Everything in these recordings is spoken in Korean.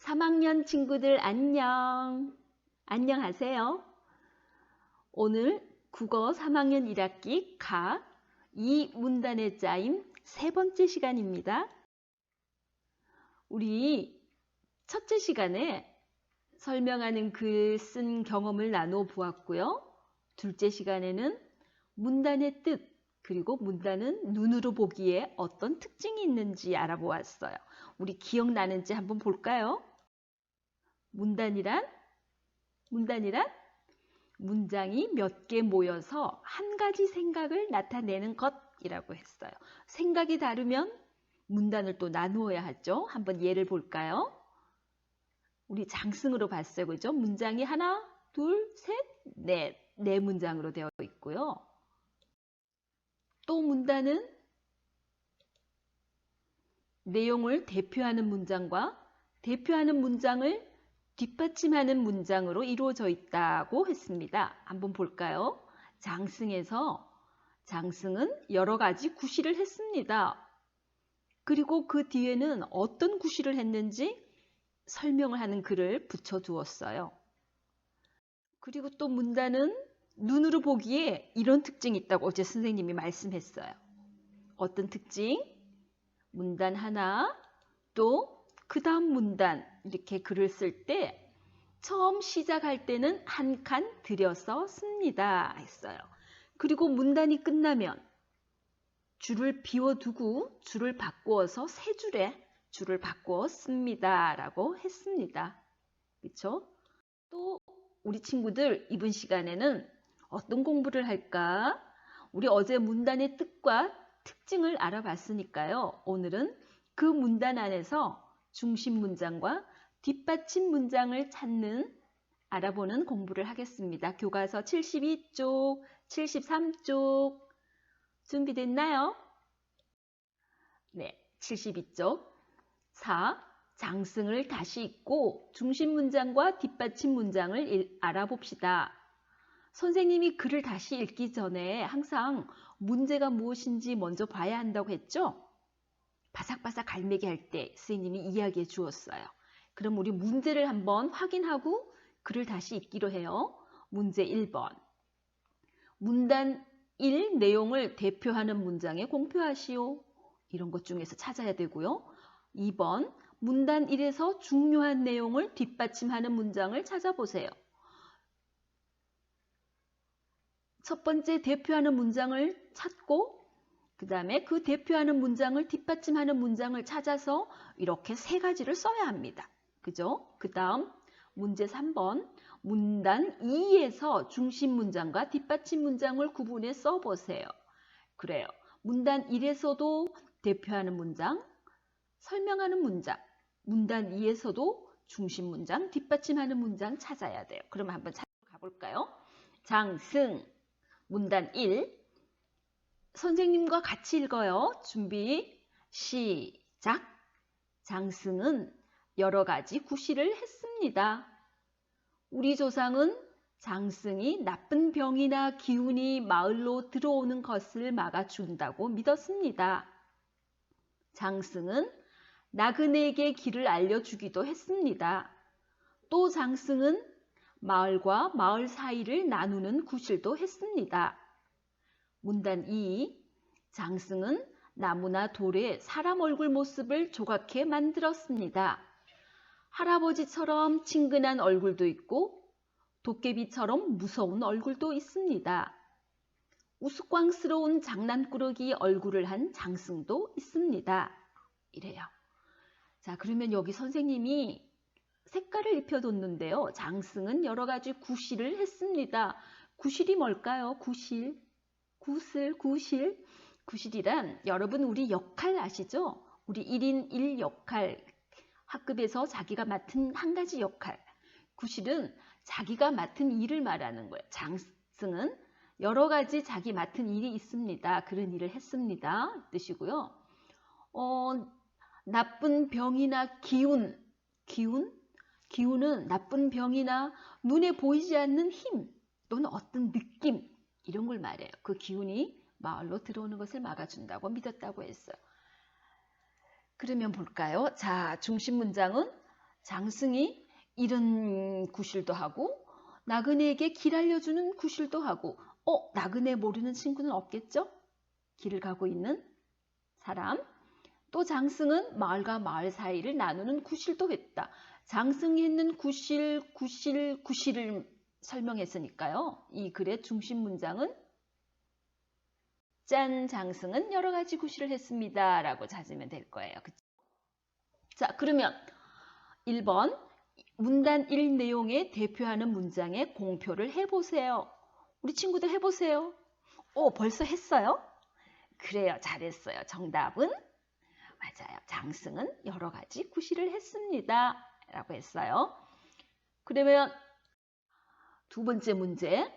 3학년 친구들 안녕. 안녕하세요. 오늘 국어 3학년 1학기 가 이 문단의 짜임 세 번째 시간입니다. 우리 첫째 시간에 설명하는 글 쓴 경험을 나누어 보았고요. 둘째 시간에는 문단의 뜻 그리고 문단은 눈으로 보기에 어떤 특징이 있는지 알아보았어요. 우리 기억나는지 한번 볼까요? 문단이란 문장이 몇 개 모여서 한 가지 생각을 나타내는 것이라고 했어요. 생각이 다르면 문단을 또 나누어야 하죠. 한번 예를 볼까요? 우리 장승으로 봤어요. 그죠? 문장이 하나, 둘, 셋, 넷. 네 문장으로 되어 있고요. 또 문단은 내용을 대표하는 문장과 대표하는 문장을 뒷받침하는 문장으로 이루어져 있다고 했습니다. 한번 볼까요? 장승은 여러 가지 구실을 했습니다. 그리고 그 뒤에는 어떤 구실을 했는지 설명을 하는 글을 붙여두었어요. 그리고 또 문단은 눈으로 보기에 이런 특징이 있다고 어제 선생님이 말씀했어요. 어떤 특징? 문단 하나, 또 그 다음 문단 이렇게 글을 쓸 때 처음 시작할 때는 한 칸 들여서 씁니다 했어요. 그리고 문단이 끝나면 줄을 비워두고 줄을 바꾸어서 세 줄에 줄을 바꾸어 씁니다 라고 했습니다. 그렇죠? 또 우리 친구들 이번 시간에는 어떤 공부를 할까? 우리 어제 문단의 뜻과 특징을 알아봤으니까요. 오늘은 그 문단 안에서 중심 문장과 뒷받침 문장을 알아보는 공부를 하겠습니다. 교과서 72쪽, 73쪽 준비됐나요? 네, 72쪽 4. 장승을 다시 읽고 중심 문장과 뒷받침 문장을 알아봅시다. 선생님이 글을 다시 읽기 전에 항상 문제가 무엇인지 먼저 봐야 한다고 했죠? 바삭바삭 갈매기 할 때 선생님이 이야기해 주었어요. 그럼 우리 문제를 한번 확인하고 글을 다시 읽기로 해요. 문제 1번. 문단 1 내용을 대표하는 문장에 공표하시오. 이런 것 중에서 찾아야 되고요. 2번. 문단 1에서 중요한 내용을 뒷받침하는 문장을 찾아보세요. 첫 번째 대표하는 문장을 찾고 그 다음에 그 대표하는 문장을 뒷받침하는 문장을 찾아서 이렇게 세 가지를 써야 합니다. 그죠? 그 다음 문제 3번 문단 2에서 중심 문장과 뒷받침 문장을 구분해 써보세요. 그래요. 문단 1에서도 대표하는 문장, 설명하는 문장, 문단 2에서도 중심 문장, 뒷받침하는 문장 찾아야 돼요. 그러면 한번 찾아가 볼까요? 장승 문단 1 선생님과 같이 읽어요. 준비, 시작. 장승은 여러 가지 구실을 했습니다. 우리 조상은 장승이 나쁜 병이나 기운이 마을로 들어오는 것을 막아준다고 믿었습니다. 장승은 나그네에게 길을 알려주기도 했습니다. 또 장승은 마을과 마을 사이를 나누는 구실도 했습니다. 문단 2. 장승은 나무나 돌에 사람 얼굴 모습을 조각해 만들었습니다. 할아버지처럼 친근한 얼굴도 있고 도깨비처럼 무서운 얼굴도 있습니다. 우스꽝스러운 장난꾸러기 얼굴을 한 장승도 있습니다. 이래요. 자, 그러면 여기 선생님이 색깔을 입혀뒀는데요. 장승은 여러 가지 구실을 했습니다. 구실이 뭘까요? 구실. 구실이란 여러분 우리 역할 아시죠? 우리 1인 1역할 학급에서 자기가 맡은 한 가지 역할 구실은 자기가 맡은 일을 말하는 거예요. 장승은 여러 가지 자기 맡은 일이 있습니다. 그런 일을 했습니다. 뜻이고요. 나쁜 병이나 기운은 나쁜 병이나 눈에 보이지 않는 힘 또는 어떤 느낌 이런 걸 말해요. 그 기운이 마을로 들어오는 것을 막아준다고 믿었다고 했어요. 그러면 볼까요? 자, 중심 문장은 장승이 이런 구실도 하고 나그네에게 길 알려주는 구실도 하고 나그네 모르는 친구는 없겠죠? 길을 가고 있는 사람. 또 장승은 마을과 마을 사이를 나누는 구실도 했다. 장승이 했는 구실을 설명했으니까요. 이 글의 중심 문장은 짠, 장승은 여러 가지 구실을 했습니다. 라고 찾으면 될 거예요. 그쵸? 자, 그러면 1번 문단 1 내용에 대표하는 문장에 공표를 해보세요. 우리 친구들 해보세요. 벌써 했어요? 그래요. 잘했어요. 정답은 맞아요. 장승은 여러 가지 구실을 했습니다. 라고 했어요. 그러면 두 번째 문제.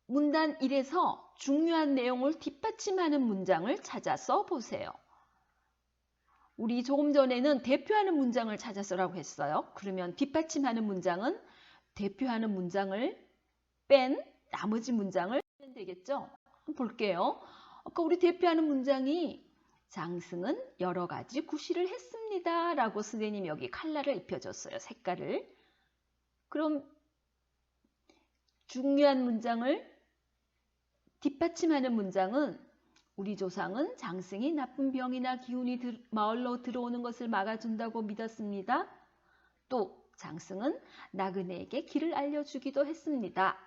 문단 1에서 중요한 내용을 뒷받침하는 문장을 찾아 써보세요. 우리 조금 전에는 대표하는 문장을 찾아 써라고 했어요. 그러면 뒷받침하는 문장은 대표하는 문장을 뺀 나머지 문장을 쓰면 되겠죠? 볼게요. 아까 우리 대표하는 문장이 장승은 여러 가지 구실을 했습니다. 라고 선생님이 여기 컬러를 입혀줬어요. 색깔을. 그럼 중요한 문장을 뒷받침하는 문장은 우리 조상은 장승이 나쁜 병이나 기운이 마을로 들어오는 것을 막아준다고 믿었습니다. 또 장승은 나그네에게 길을 알려주기도 했습니다.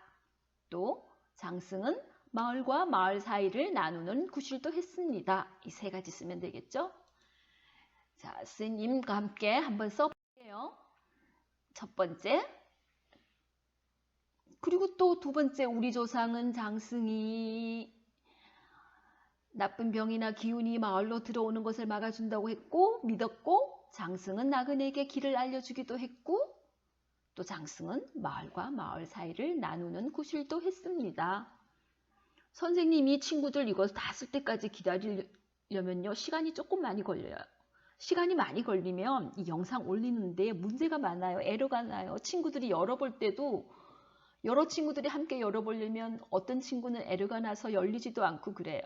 또 장승은 마을과 마을 사이를 나누는 구실도 했습니다. 이 세 가지 쓰면 되겠죠? 자, 선생님과 함께 한번 써볼게요. 첫 번째. 그리고 또 두 번째, 우리 조상은 장승이 나쁜 병이나 기운이 마을로 들어오는 것을 막아준다고 했고 믿었고 장승은 나그네에게 길을 알려주기도 했고 또 장승은 마을과 마을 사이를 나누는 구실도 했습니다. 선생님이 친구들 이거 다 쓸 때까지 기다리려면요. 시간이 조금 많이 걸려요. 시간이 많이 걸리면 이 영상 올리는데 문제가 많아요. 에러가 나요. 친구들이 열어볼 때도 여러 친구들이 함께 열어보려면 어떤 친구는 에러가 나서 열리지도 않고 그래요.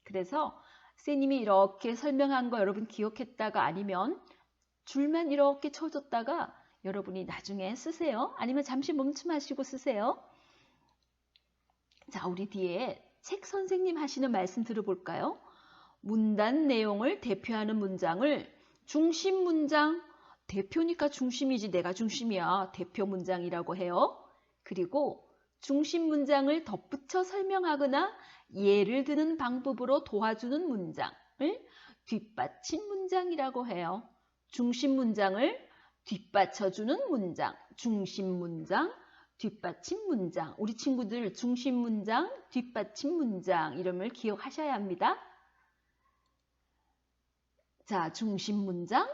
그래서 선생님이 이렇게 설명한 거 여러분 기억했다가 아니면 줄만 이렇게 쳐줬다가 여러분이 나중에 쓰세요. 아니면 잠시 멈춤하시고 쓰세요. 자, 우리 뒤에 책 선생님 하시는 말씀 들어볼까요? 문단 내용을 대표하는 문장을 중심 문장, 대표니까 중심이지 내가 중심이야. 대표 문장이라고 해요. 그리고 중심 문장을 덧붙여 설명하거나 예를 드는 방법으로 도와주는 문장을 뒷받침 문장이라고 해요. 중심 문장을 뒷받쳐주는 문장, 중심 문장, 뒷받침 문장. 우리 친구들 중심 문장, 뒷받침 문장 이름을 기억하셔야 합니다. 자, 중심 문장,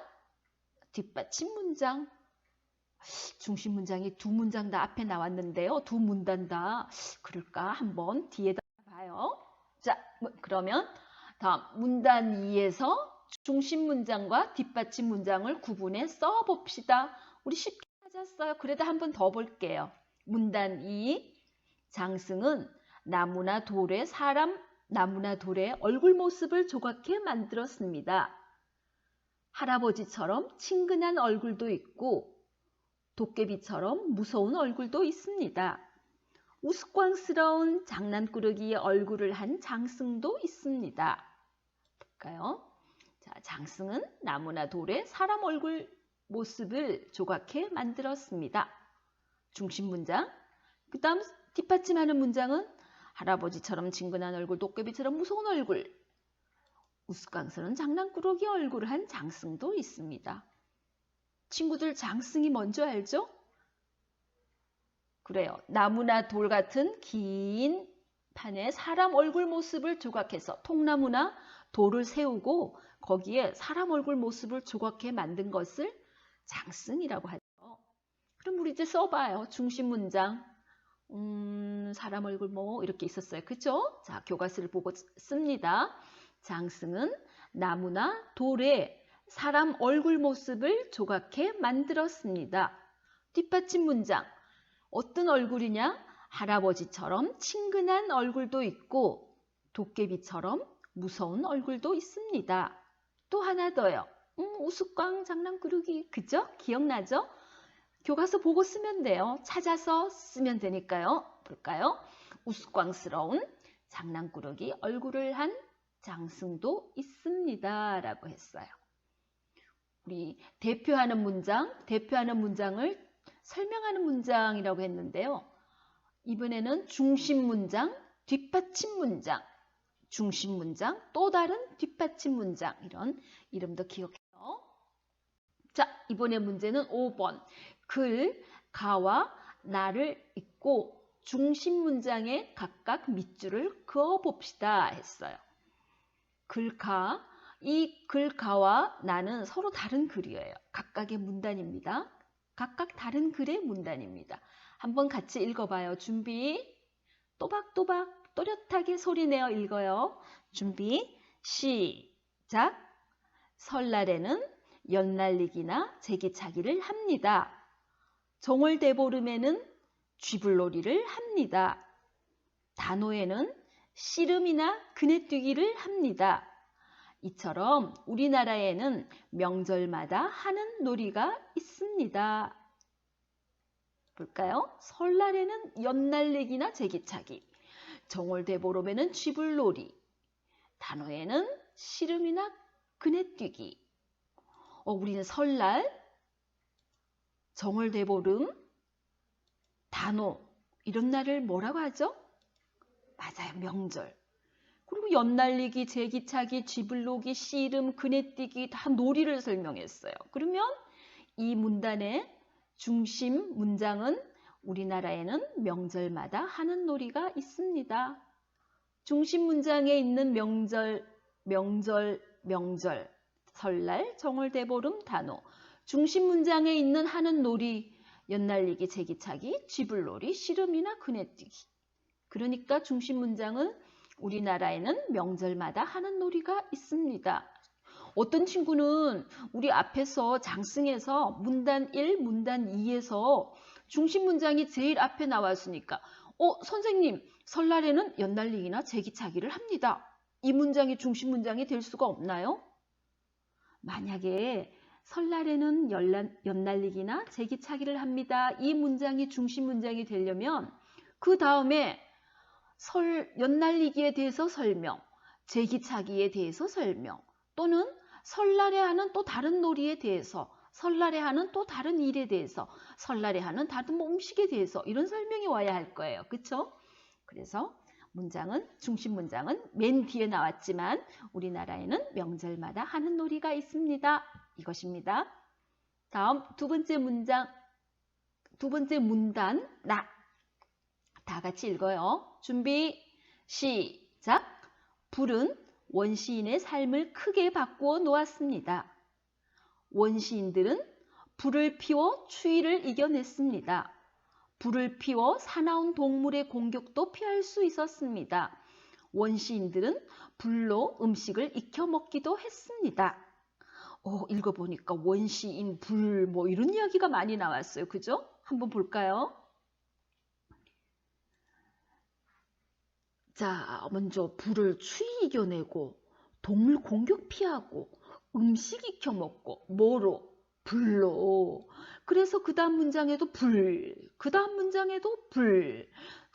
뒷받침 문장. 중심 문장이 두 문장 다 앞에 나왔는데요. 두 문단 다 그럴까? 한번 뒤에다 봐요. 자, 그러면 다음 문단 2에서 중심 문장과 뒷받침 문장을 구분해 써봅시다. 우리 쉽게 찾았어요. 그래도 한번 더 볼게요. 문단 2, 장승은 나무나 돌에 얼굴 모습을 조각해 만들었습니다. 할아버지처럼 친근한 얼굴도 있고 도깨비처럼 무서운 얼굴도 있습니다. 우스꽝스러운 장난꾸러기의 얼굴을 한 장승도 있습니다. 볼까요? 자, 장승은 나무나 돌에 사람 얼굴 모습을 조각해 만들었습니다. 중심 문장. 그 다음 뒷받침하는 문장은 할아버지처럼 친근한 얼굴, 도깨비처럼 무서운 얼굴, 우스꽝스러운 장난꾸러기 얼굴을 한 장승도 있습니다. 친구들 장승이 뭔지 알죠? 그래요. 나무나 돌 같은 긴 판에 사람 얼굴 모습을 조각해서 통나무나 돌을 세우고 거기에 사람 얼굴 모습을 조각해 만든 것을 장승이라고 하죠. 그럼 우리 이제 써봐요. 중심 문장. 사람 얼굴 뭐 이렇게 있었어요. 그죠? 자, 교과서를 보고 씁니다. 장승은 나무나 돌에 사람 얼굴 모습을 조각해 만들었습니다. 뒷받침 문장. 어떤 얼굴이냐? 할아버지처럼 친근한 얼굴도 있고 도깨비처럼 무서운 얼굴도 있습니다. 또 하나 더요. 우스꽝 장난꾸러기. 그죠? 기억나죠? 교과서 보고 쓰면 돼요. 찾아서 쓰면 되니까요. 볼까요? 우스꽝스러운 장난꾸러기 얼굴을 한 장승도 있습니다. 라고 했어요. 우리 대표하는 문장을 설명하는 문장이라고 했는데요. 이번에는 중심 문장, 뒷받침 문장, 중심 문장, 또 다른 뒷받침 문장 이런 이름도 기억해요. 자, 이번에 문제는 5번. 글, 가와 나를 읽고 중심 문장에 각각 밑줄을 그어 봅시다 했어요. 글가, 이 글가와 나는 서로 다른 글이에요. 각각의 문단입니다. 각각 다른 글의 문단입니다. 한번 같이 읽어봐요. 준비, 또박또박 또렷하게 소리내어 읽어요. 준비, 시작. 설날에는 연날리기나 제기차기를 합니다. 정월대보름에는 쥐불놀이를 합니다. 단오에는 씨름이나 그네뛰기를 합니다. 이처럼 우리나라에는 명절마다 하는 놀이가 있습니다. 볼까요? 설날에는 연날리기나 제기차기, 정월대보름에는 쥐불놀이, 단오에는 씨름이나 그네뛰기. 우리는 설날, 정월대보름, 단오 이런 날을 뭐라고 하죠? 맞아요. 명절. 그리고 연날리기, 제기차기, 쥐불놀이, 씨름, 그네뛰기 다 놀이를 설명했어요. 그러면 이 문단의 중심 문장은 우리나라에는 명절마다 하는 놀이가 있습니다. 중심 문장에 있는 명절, 설날, 정월대보름, 단오. 중심 문장에 있는 하는 놀이, 연날리기, 제기차기, 쥐불놀이, 씨름이나 그네뛰기. 그러니까 중심 문장은 우리나라에는 명절마다 하는 놀이가 있습니다. 어떤 친구는 우리 앞에서 장승에서 문단 1, 문단 2에서 중심 문장이 제일 앞에 나왔으니까 선생님, 설날에는 연날리기나 제기차기를 합니다. 이 문장이 중심 문장이 될 수가 없나요? 만약에 설날에는 연날리기나 제기차기를 합니다. 이 문장이 중심 문장이 되려면 그 다음에 연날리기에 대해서 설명, 제기차기에 대해서 설명, 또는 설날에 하는 또 다른 놀이에 대해서, 설날에 하는 또 다른 일에 대해서, 설날에 하는 다른 음식에 대해서 이런 설명이 와야 할 거예요. 그렇죠? 그래서 중심 문장은 맨 뒤에 나왔지만 우리나라에는 명절마다 하는 놀이가 있습니다. 이것입니다. 다음 두 번째 문단 나. 다 같이 읽어요. 준비, 시작. 불은 원시인의 삶을 크게 바꾸어 놓았습니다. 원시인들은 불을 피워 추위를 이겨냈습니다. 불을 피워 사나운 동물의 공격도 피할 수 있었습니다. 원시인들은 불로 음식을 익혀 먹기도 했습니다. 읽어보니까 원시인, 불, 이런 이야기가 많이 나왔어요. 그죠? 한번 볼까요? 자, 먼저 불을 추위 이겨내고 동물 공격 피하고 음식 익혀 먹고 뭐로? 불로. 그래서 그 다음 문장에도 불, 그 다음 문장에도 불,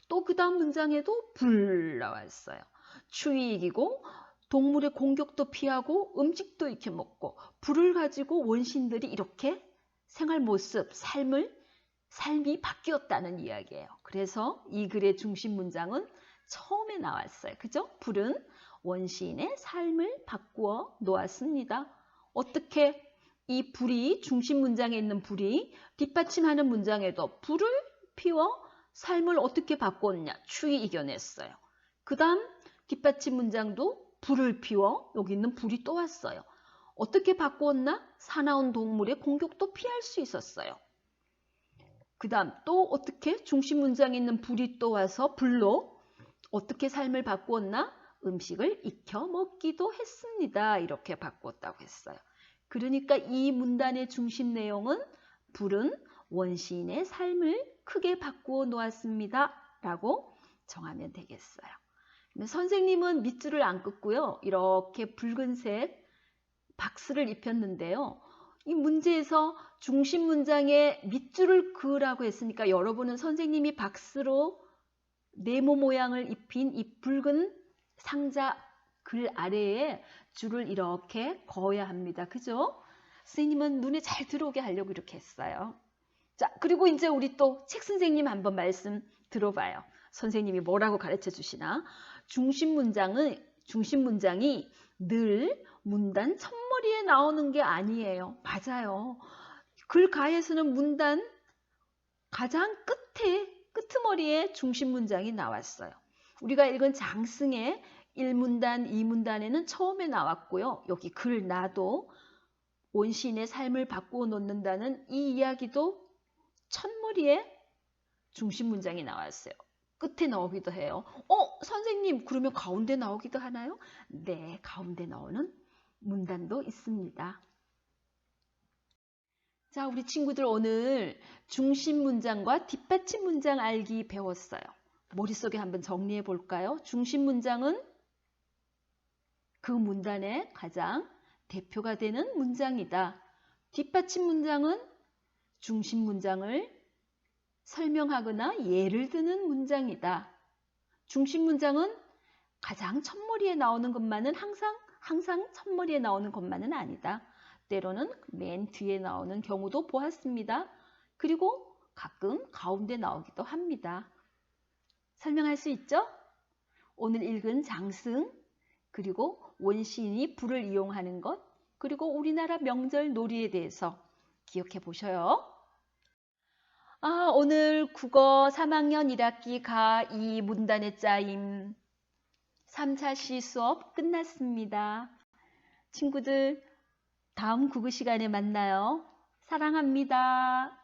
또 그 다음 문장에도 불 나왔어요. 추위 이기고 동물의 공격도 피하고 음식도 익혀 먹고 불을 가지고 원시인들이 이렇게 생활 모습, 삶이 바뀌었다는 이야기예요. 그래서 이 글의 중심 문장은 처음에 나왔어요. 그죠? 불은 원시인의 삶을 바꾸어 놓았습니다. 어떻게 이 불이 중심 문장에 있는 불이 뒷받침하는 문장에도 불을 피워 삶을 어떻게 바꿨냐? 추위 이겨냈어요. 그 다음 뒷받침 문장도 불을 피워 여기 있는 불이 또 왔어요. 어떻게 바꾸었나? 사나운 동물의 공격도 피할 수 있었어요. 그 다음 또 어떻게 중심 문장에 있는 불이 또 와서 불로 어떻게 삶을 바꾸었나? 음식을 익혀 먹기도 했습니다. 이렇게 바꾸었다고 했어요. 그러니까 이 문단의 중심 내용은 불은 원시인의 삶을 크게 바꾸어 놓았습니다. 라고 정하면 되겠어요. 선생님은 밑줄을 안 긋고요. 이렇게 붉은색 박스를 입혔는데요. 이 문제에서 중심 문장에 밑줄을 그으라고 했으니까 여러분은 선생님이 박스로 네모 모양을 입힌 이 붉은 상자 글 아래에 줄을 이렇게 그어야 합니다. 그죠? 선생님은 눈에 잘 들어오게 하려고 이렇게 했어요. 자, 그리고 이제 우리 또 책 선생님 한번 말씀 들어봐요. 선생님이 뭐라고 가르쳐 주시나? 중심 문장이 늘 문단 첫머리에 나오는 게 아니에요. 맞아요. 글 가에서는 문단 가장 끄트머리에 중심 문장이 나왔어요. 우리가 읽은 장승의 1문단, 2문단에는 처음에 나왔고요. 여기 글 나도 원시인의 삶을 바꾸어 놓는다는 이 이야기도 첫머리에 중심 문장이 나왔어요. 끝에 나오기도 해요. 선생님, 그러면 가운데 나오기도 하나요? 네, 가운데 나오는 문단도 있습니다. 자, 우리 친구들 오늘 중심 문장과 뒷받침 문장 알기 배웠어요. 머릿속에 한번 정리해 볼까요? 중심 문장은 그 문단의 가장 대표가 되는 문장이다. 뒷받침 문장은 중심 문장을 설명하거나 예를 드는 문장이다. 중심 문장은 가장 첫머리에 나오는 것만은 항상 첫머리에 나오는 것만은 아니다. 때로는 맨 뒤에 나오는 경우도 보았습니다. 그리고 가끔 가운데 나오기도 합니다. 설명할 수 있죠? 오늘 읽은 장승, 그리고 원시인이 불을 이용하는 것, 그리고 우리나라 명절 놀이에 대해서 기억해 보셔요. 오늘 국어 3학년 1학기 가2 문단의 짜임 3차 시 수업 끝났습니다. 친구들 다음 국어 시간에 만나요. 사랑합니다.